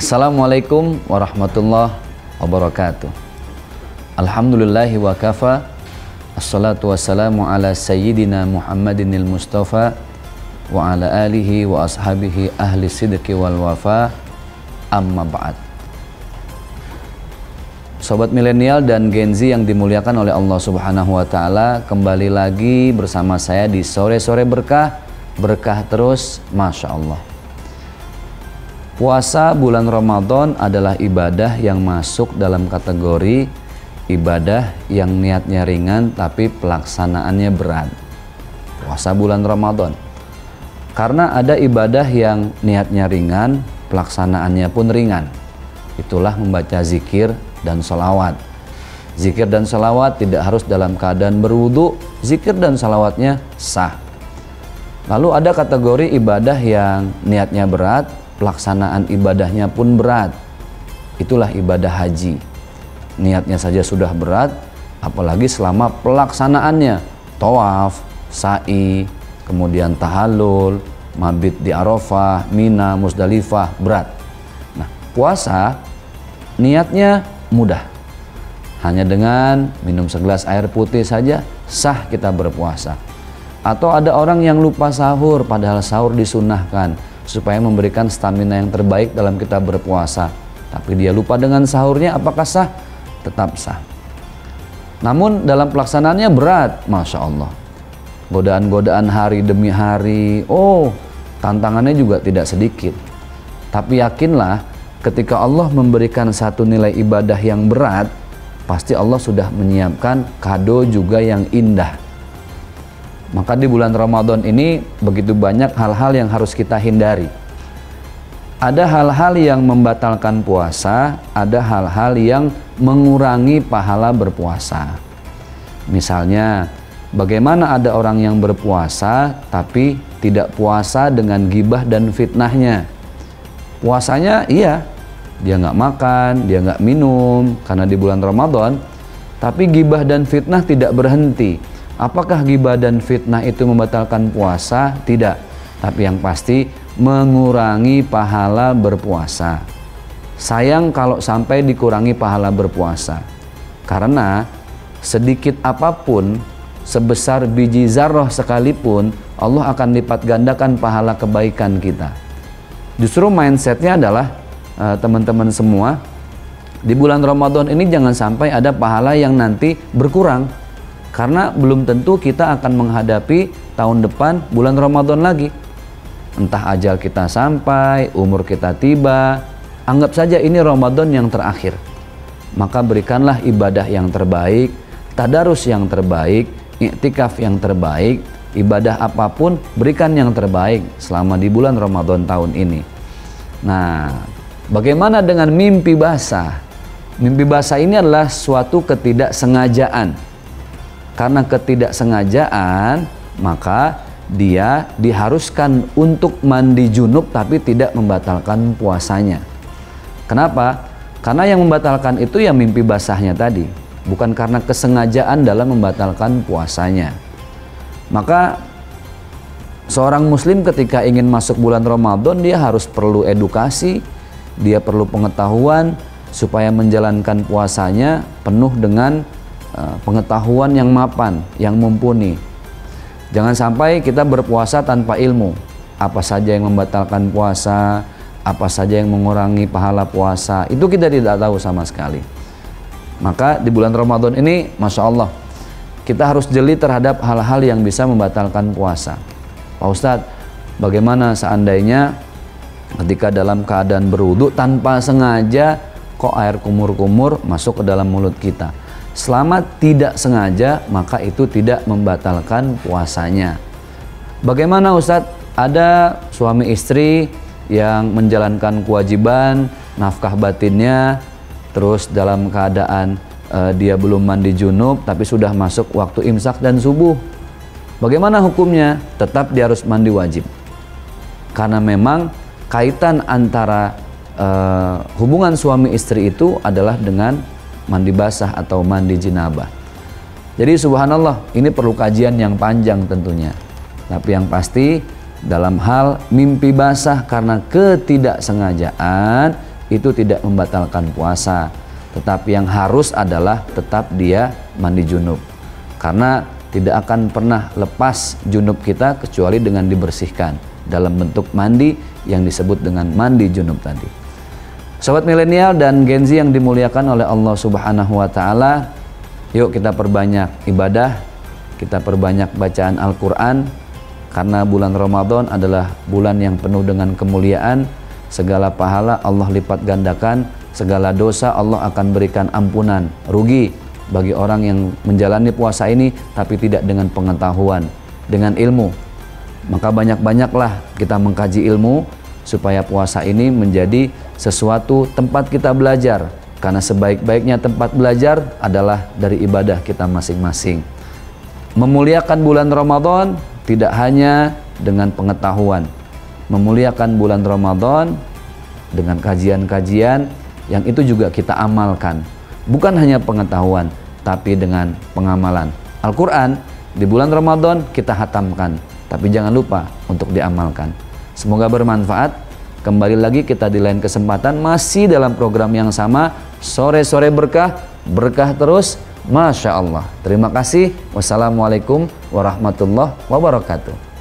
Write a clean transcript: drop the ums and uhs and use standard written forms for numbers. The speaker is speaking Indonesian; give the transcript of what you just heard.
Assalamualaikum warahmatullahi wabarakatuh. Alhamdulillahi wa kafa. Assalatu wassalamu ala sayyidina Muhammadinil Mustafa wa ala alihi wa ashabihi ahli sidqi wal wafa. Amma ba'd. Sobat milenial dan Gen Z yang dimuliakan oleh Allah Subhanahu wa taala, kembali lagi bersama saya di sore-sore berkah, berkah terus, Masya Allah. Puasa bulan Ramadan adalah ibadah yang masuk dalam kategori ibadah yang niatnya ringan tapi pelaksanaannya berat. Puasa bulan Ramadan. Karena ada ibadah yang niatnya ringan, pelaksanaannya pun ringan. Itulah membaca zikir dan sholawat. Zikir dan sholawat tidak harus dalam keadaan berwudu, zikir dan sholawatnya sah. Lalu ada kategori ibadah yang niatnya berat, pelaksanaan ibadahnya pun berat. Itulah ibadah haji. Niatnya saja sudah berat, apalagi selama pelaksanaannya. Tawaf, sa'i, kemudian tahallul, mabit di Arafah, Mina, Musdalifah, berat. Nah, puasa niatnya mudah. Hanya dengan minum segelas air putih saja sah kita berpuasa. Atau ada orang yang lupa sahur, padahal sahur disunahkan supaya memberikan stamina yang terbaik dalam kita berpuasa. Tapi dia lupa dengan sahurnya, apakah sah? Tetap sah. Namun dalam pelaksanaannya berat, Masya Allah. Godaan-godaan hari demi hari, tantangannya juga tidak sedikit. Tapi yakinlah, ketika Allah memberikan satu nilai ibadah yang berat, pasti Allah sudah menyiapkan kado juga yang indah. Maka di bulan Ramadan ini begitu banyak hal-hal yang harus kita hindari. Ada hal-hal yang membatalkan puasa, ada hal-hal yang mengurangi pahala berpuasa. Misalnya, bagaimana ada orang yang berpuasa tapi tidak puasa dengan gibah dan fitnahnya. Puasanya iya, dia nggak makan, dia nggak minum karena di bulan Ramadan, tapi gibah dan fitnah tidak berhenti. Apakah gibah dan fitnah itu membatalkan puasa? Tidak. Tapi yang pasti mengurangi pahala berpuasa. Sayang kalau sampai dikurangi pahala berpuasa. Karena sedikit apapun, sebesar biji zarrah sekalipun, Allah akan lipat gandakan pahala kebaikan kita. Justru mindsetnya adalah teman-teman semua, di bulan Ramadan ini jangan sampai ada pahala yang nanti berkurang. Karena belum tentu kita akan menghadapi tahun depan bulan Ramadan lagi. Entah ajal kita sampai, umur kita tiba, anggap saja ini Ramadan yang terakhir. Maka berikanlah ibadah yang terbaik, tadarus yang terbaik, iktikaf yang terbaik, ibadah apapun berikan yang terbaik selama di bulan Ramadan tahun ini. Nah, bagaimana dengan mimpi basah? Mimpi basah ini adalah suatu ketidaksengajaan. Karena ketidaksengajaan, maka dia diharuskan untuk mandi junub tapi tidak membatalkan puasanya. Kenapa? Karena yang membatalkan itu ya mimpi basahnya tadi, bukan karena kesengajaan dalam membatalkan puasanya. Maka seorang muslim ketika ingin masuk bulan Ramadan, dia harus perlu edukasi, dia perlu pengetahuan supaya menjalankan puasanya penuh dengan pengetahuan yang mapan, yang mumpuni. Jangan sampai kita berpuasa tanpa ilmu. Apa saja yang membatalkan puasa, apa saja yang mengurangi pahala puasa, itu kita tidak tahu sama sekali. Maka di bulan Ramadan ini, Masya Allah, kita harus jeli terhadap hal-hal yang bisa membatalkan puasa. Pak Ustadz, bagaimana seandainya ketika dalam keadaan berwudu tanpa sengaja kok air kumur-kumur masuk ke dalam mulut kita? Selama tidak sengaja, maka itu tidak membatalkan puasanya. Bagaimana Ustadz? Ada suami istri yang menjalankan kewajiban nafkah batinnya, terus dalam keadaan dia belum mandi junub, tapi sudah masuk waktu imsak dan subuh. Bagaimana hukumnya? Tetap dia harus mandi wajib. Karena memang kaitan antara hubungan suami istri itu adalah dengan mandi basah atau mandi jinabah. Jadi subhanallah, ini perlu kajian yang panjang tentunya. Tapi yang pasti dalam hal mimpi basah karena ketidaksengajaan, itu tidak membatalkan puasa. Tetapi yang harus adalah tetap dia mandi junub. Karena tidak akan pernah lepas junub kita kecuali dengan dibersihkan dalam bentuk mandi yang disebut dengan mandi junub tadi. Sobat milenial dan Gen Z yang dimuliakan oleh Allah Subhanahu wa taala, yuk kita perbanyak ibadah, kita perbanyak bacaan Al-Qur'an karena bulan Ramadan adalah bulan yang penuh dengan kemuliaan. Segala pahala Allah lipat gandakan, segala dosa Allah akan berikan ampunan. Rugi bagi orang yang menjalani puasa ini tapi tidak dengan pengetahuan, dengan ilmu. Maka banyak-banyaklah kita mengkaji ilmu supaya puasa ini menjadi sesuatu tempat kita belajar. Karena sebaik-baiknya tempat belajar adalah dari ibadah kita masing-masing. Memuliakan bulan Ramadan tidak hanya dengan pengetahuan. Memuliakan bulan Ramadan dengan kajian-kajian yang itu juga kita amalkan. Bukan hanya pengetahuan, tapi dengan pengamalan. Al-Quran di bulan Ramadan kita hatamkan, tapi jangan lupa untuk diamalkan. Semoga bermanfaat. Kembali lagi kita di lain kesempatan masih dalam program yang sama, Sore-Sore Berkah, berkah terus, Masya Allah. Terima kasih. Wassalamualaikum warahmatullahi wabarakatuh.